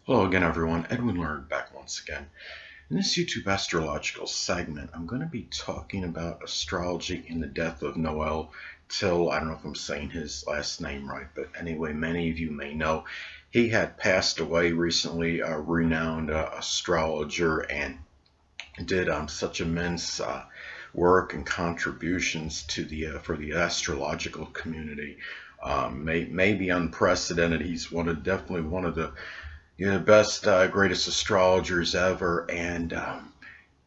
Hello again, everyone. Edwin Learnard back once again. In this YouTube astrological segment, I'm going to be talking about astrology and the death of Noel Tyl. I don't know if I'm saying his last name right, but anyway, many of you may know he had passed away recently, a renowned astrologer, and did such immense work and contributions to the for the astrological community. May be unprecedented. He's definitely one of the best, greatest astrologers ever, and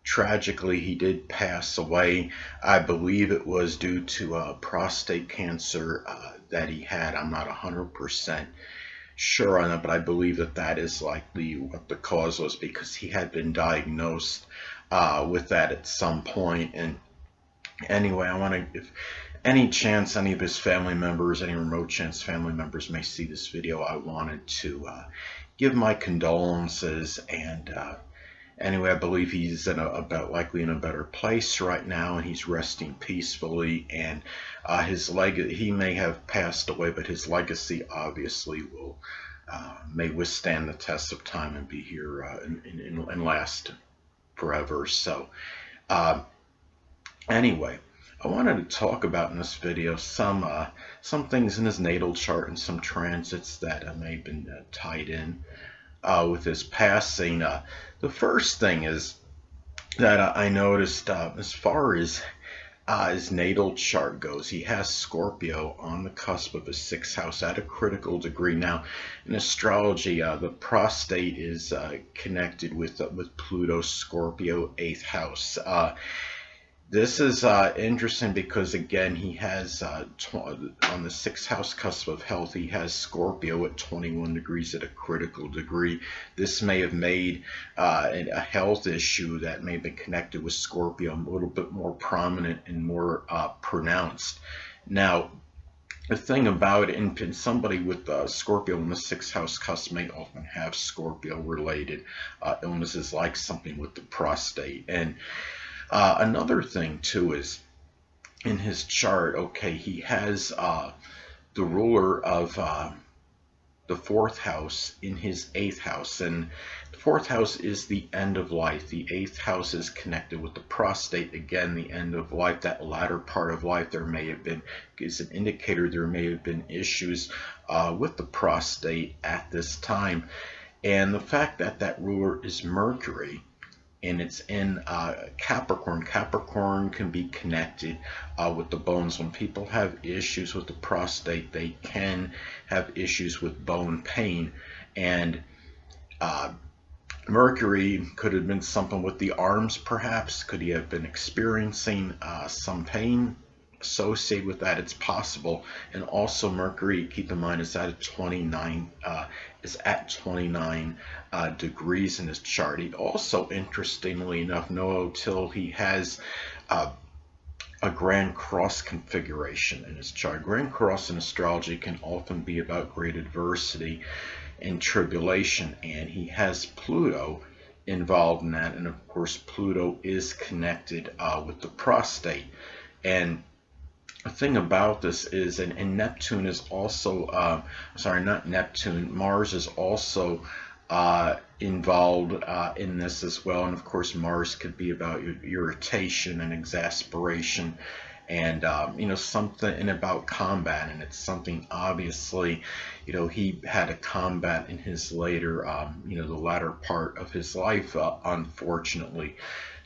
tragically, he did pass away. I believe it was due to prostate cancer that he had. I'm not 100% sure on it, but I believe that is likely what the cause was because he had been diagnosed with that at some point. And anyway, I want to, if any chance any of his family members, any remote chance family members may see this video, I wanted to give my condolences. And anyway, I believe he's likely in a better place right now, and he's resting peacefully. And he may have passed away, but his legacy obviously will may withstand the test of time and be here and last forever. So uh, anyway, I wanted to talk about in this video some things in his natal chart and some transits that may have been tied in with his passing. The first thing is that I noticed as far as his natal chart goes, he has Scorpio on the cusp of his sixth house at a critical degree. Now, in astrology, the prostate is connected with Pluto, Scorpio, eighth house. This is interesting because again he has on the sixth house cusp of health, he has Scorpio at 21 degrees at a critical degree. This may have made a health issue that may have been connected with Scorpio a little bit more prominent and more pronounced. Now, the thing about it, and somebody with Scorpio in the sixth house cusp may often have Scorpio related illnesses like something with the prostate. And another thing too is in his chart, okay, he has the ruler of the fourth house in his eighth house, and the fourth house is the end of life. The eighth house is connected with the prostate, again, the end of life, that latter part of life. There may have been, is an indicator there may have been issues with the prostate at this time. And the fact that that ruler is Mercury, and it's in Capricorn. Capricorn can be connected with the bones. When people have issues with the prostate, they can have issues with bone pain. And Mercury could have been something with the arms, perhaps. Could he have been experiencing some pain associated with that? It's possible. And also Mercury, keep in mind, is at 29 degrees in his chart. He also, interestingly enough, Noel Tyl, he has a Grand Cross configuration in his chart. Grand Cross in astrology can often be about great adversity and tribulation, and he has Pluto involved in that. And of course, Pluto is connected with the prostate. And the thing about this is, and Neptune is also, sorry, not Neptune, Mars is also involved in this as well. And of course, Mars could be about irritation and exasperation, and something, and about combat. And it's something, obviously, he had a combat in his later, the latter part of his life, unfortunately.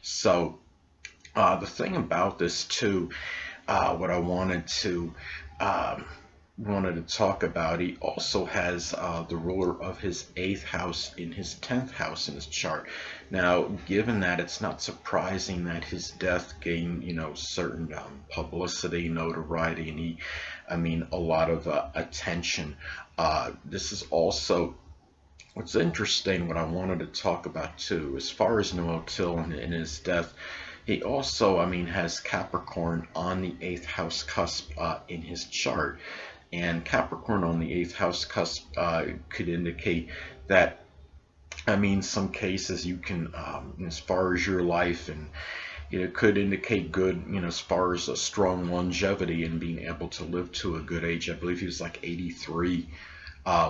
So the thing about this too, what I wanted to talk about, he also has the ruler of his eighth house in his 10th house in his chart. Now, given that, it's not surprising that his death gained certain publicity, notoriety, and a lot of attention. This is also what's interesting, what I wanted to talk about too, as far as Noel Tyl and his death. He also, has Capricorn on the eighth house cusp in his chart. And Capricorn on the eighth house cusp could indicate that, some cases you can, as far as your life, and it could indicate good, as far as a strong longevity and being able to live to a good age. I believe he was like 83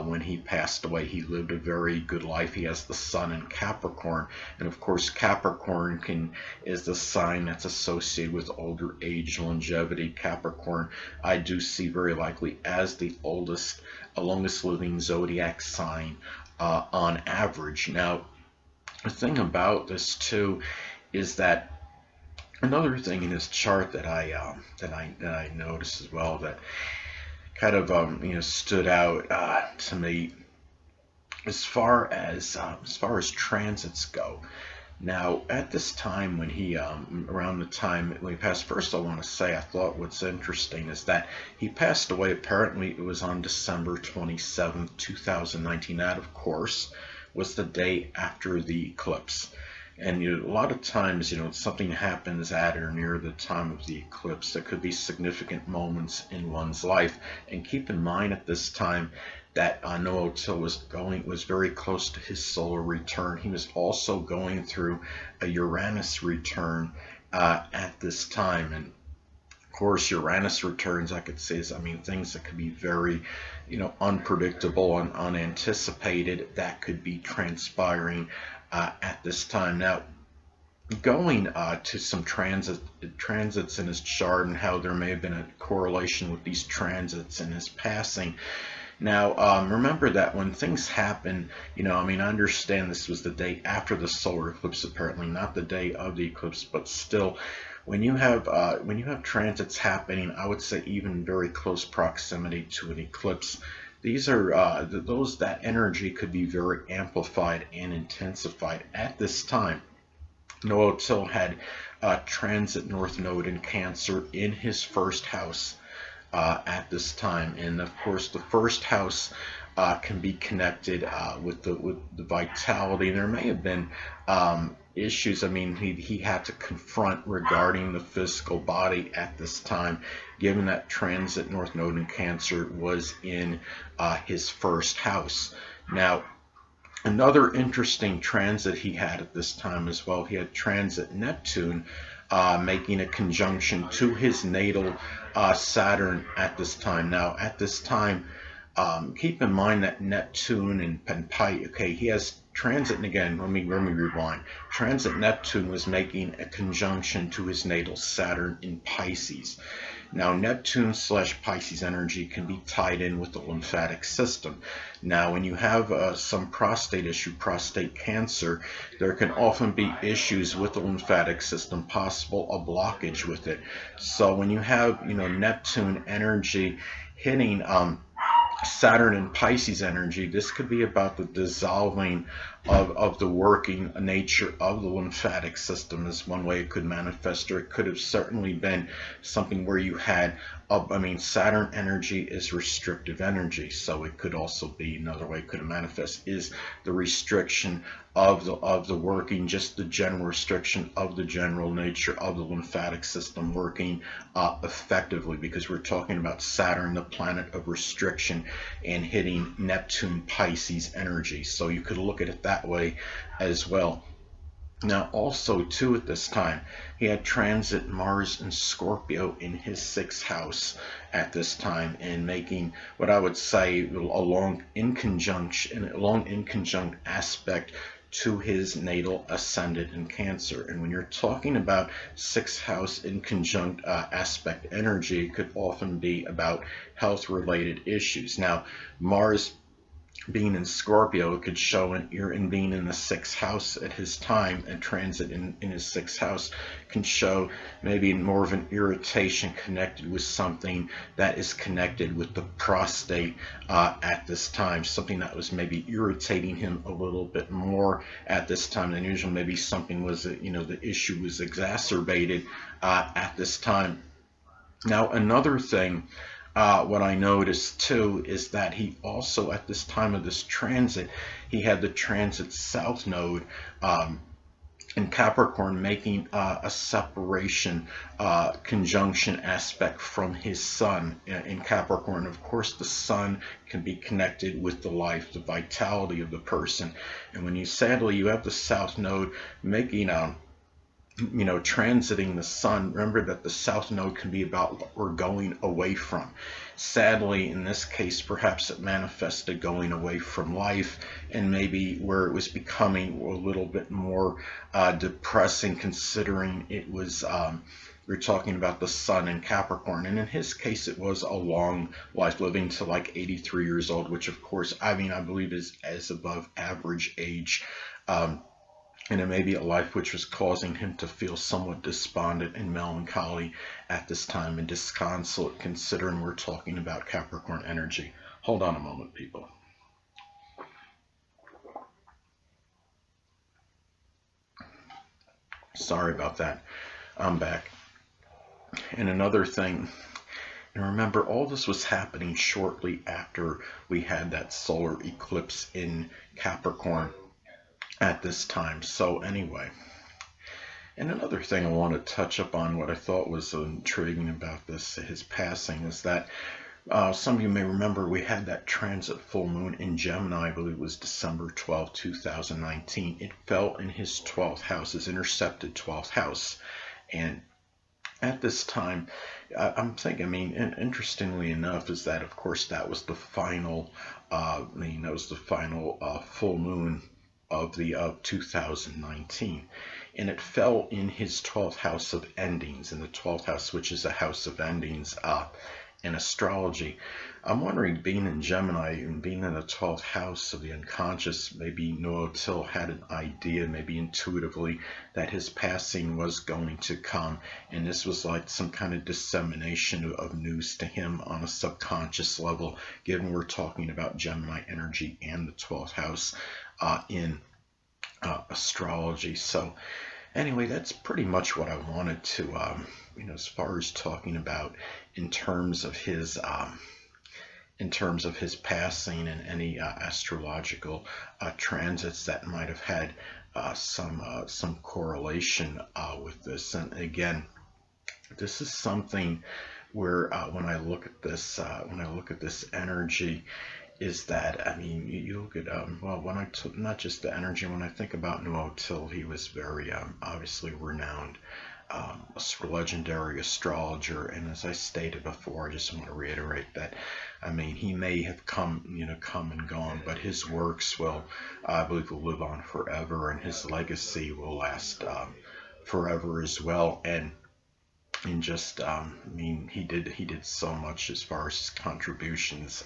when he passed away. He lived a very good life. He has the sun in Capricorn, and of course Capricorn is the sign that's associated with older age, longevity. Capricorn I do see very likely as the longest living zodiac sign on average. Now, the thing about this too is that another thing in his chart that I noticed as well that kind of stood out to me as far as transits go. Now, at this time when he around the time when he passed, first I want to say I thought what's interesting is that he passed away. Apparently, it was on December 27th, 2019. That, of course, was the day after the eclipse. And a lot of times, something happens at or near the time of the eclipse. There could be significant moments in one's life. And keep in mind at this time that Noel Tyl was very close to his solar return. He was also going through a Uranus return at this time. And of course, Uranus returns, I could say, is things that could be very, unpredictable and unanticipated that could be transpiring at this time. Now, going to some transits in his chart and how there may have been a correlation with these transits in his passing. Now, remember that when things happen, I understand this was the day after the solar eclipse, apparently not the day of the eclipse, but still, when you have transits happening, I would say even very close proximity to an eclipse, these are that energy could be very amplified and intensified at this time. Noel Tyl had transit North Node in Cancer in his first house at this time, and of course the first house can be connected with the vitality. There may have been issues. He had to confront regarding the physical body at this time, given that transit North Node in Cancer was in his first house. Now, another interesting transit he had at this time as well, he had transit Neptune making a conjunction to his natal Saturn at this time. Now, at this time, keep in mind that Neptune and Pisces, he has transit, and again, let me rewind. Transit Neptune was making a conjunction to his natal Saturn in Pisces. Now, Neptune/Pisces energy can be tied in with the lymphatic system. Now, when you have some prostate issue, prostate cancer, there can often be issues with the lymphatic system, possible a blockage with it. So when you have, Neptune energy hitting Saturn and Pisces energy, this could be about the dissolving of the working nature of the lymphatic system is one way it could manifest, or it could have certainly been something where you had, Saturn energy is restrictive energy, so it could also be another way it could manifest is the restriction of the working, just the general restriction of the general nature of the lymphatic system working effectively, because we're talking about Saturn, the planet of restriction, and hitting Neptune Pisces energy. So you could look at it that way as well. Now, also too, at this time, he had transit Mars and Scorpio in his sixth house at this time, and making what I would say a long inconjunct aspect to his natal ascendant in Cancer. And when you're talking about sixth house inconjunct aspect energy, it could often be about health related issues. Now, Mars being in Scorpio, it could show in being in the sixth house at his time, and transit in his sixth house can show maybe more of an irritation connected with something that is connected with the prostate at this time, something that was maybe irritating him a little bit more at this time than usual. Maybe something was, the issue was exacerbated at this time. Now, another thing what I noticed too is that he also, at this time of this transit, he had the transit South Node in Capricorn, making a separation conjunction aspect from his Sun in Capricorn. Of course, the Sun can be connected with the life, the vitality of the person. And when you have the South Node making transiting the sun. Remember that the south node can be about what we're going away from. Sadly, in this case, perhaps it manifested going away from life, and maybe where it was becoming a little bit more depressing, considering it was we're talking about the sun in Capricorn, and in his case it was a long life, living to like 83 years old, which of course I believe is as above average age. um, and it may be a life which was causing him to feel somewhat despondent and melancholy at this time, and disconsolate, considering we're talking about Capricorn energy. Hold on a moment, people. Sorry about that. I'm back. And another thing, and remember, all this was happening shortly after we had that solar eclipse in Capricorn at this time. So anyway, and another thing I want to touch up on, what I thought was intriguing about his passing, is that some of you may remember we had that transit full moon in Gemini. I believe it was December 12, 2019. It fell in his 12th house, his intercepted 12th house. And at this time, I'm thinking, interestingly enough, is that of course that was the final, that was the final full moon of the 2019, and it fell in his 12th house of endings, in the 12th house, which is a house of endings in astrology. I'm wondering, being in Gemini and being in the 12th house of the unconscious, maybe Noel Tyl had an idea, maybe intuitively, that his passing was going to come, and this was like some kind of dissemination of news to him on a subconscious level, given we're talking about Gemini energy and the 12th house in astrology. So anyway, that's pretty much what I wanted to, as far as talking about in terms of his passing, and any astrological transits that might have had some correlation with this. And again, this is something where when I look at this energy, is that, you look at, well, when not just the energy, when I think about Noel Tyl, he was very obviously renowned, legendary astrologer. And as I stated before, I just want to reiterate that, he may have come and gone, but his works will, I believe, will live on forever, and his legacy will last forever as well. And just he did so much as far as his contributions.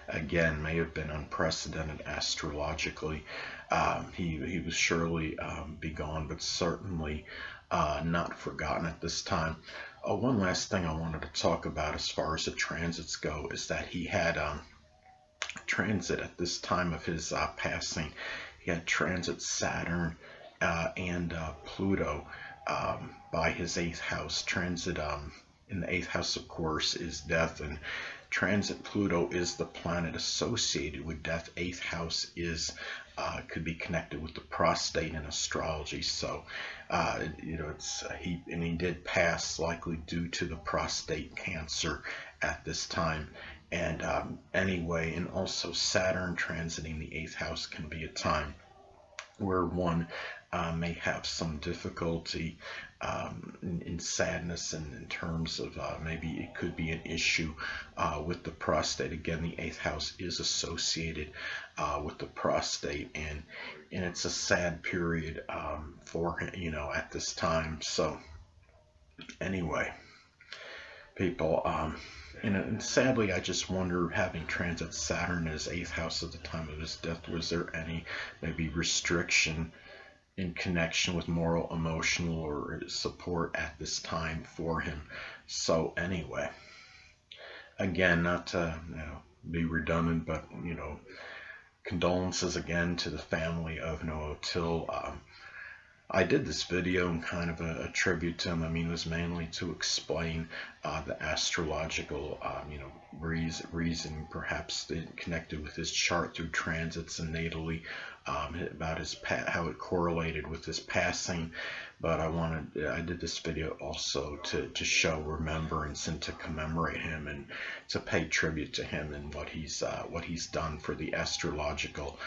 Again, may have been unprecedented astrologically. He was surely be gone, but certainly not forgotten at this time. One last thing I wanted to talk about as far as the transits go is that he had transit at this time of his passing. He had transit Saturn and Pluto by his 8th house. Transit in the 8th house, of course, is death, and transit Pluto is the planet associated with death. 8th house is could be connected with the prostate in astrology. So he did pass, likely due to the prostate cancer at this time. And anyway, and also Saturn transiting the 8th house can be a time where one may have some difficulty in sadness, and in terms of maybe it could be an issue with the prostate. Again, the 8th house is associated with the prostate, and it's a sad period for him, at this time. So anyway, people, and sadly, I just wonder, having transit Saturn as 8th house at the time of his death, was there any maybe restriction in connection with moral, emotional, or support at this time for him? So anyway, again, not to be redundant, but condolences again to the family of Noel Tyl. I did this video in kind of a tribute to him. It was mainly to explain the astrological, reason perhaps connected with his chart through transits and natally, about how it correlated with his passing. But I did this video also to show remembrance and to commemorate him and to pay tribute to him and what he's done for the astrological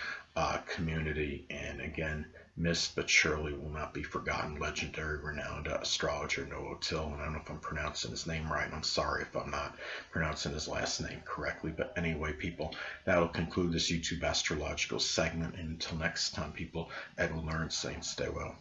community. And again, missed but surely will not be forgotten, legendary, renowned astrologer Noel Tyl. And I don't know if I'm pronouncing his name right, and I'm sorry if I'm not pronouncing his last name correctly. But anyway, people, that'll conclude this YouTube astrological segment. And until next time, people, Edwin Learnard saying stay well.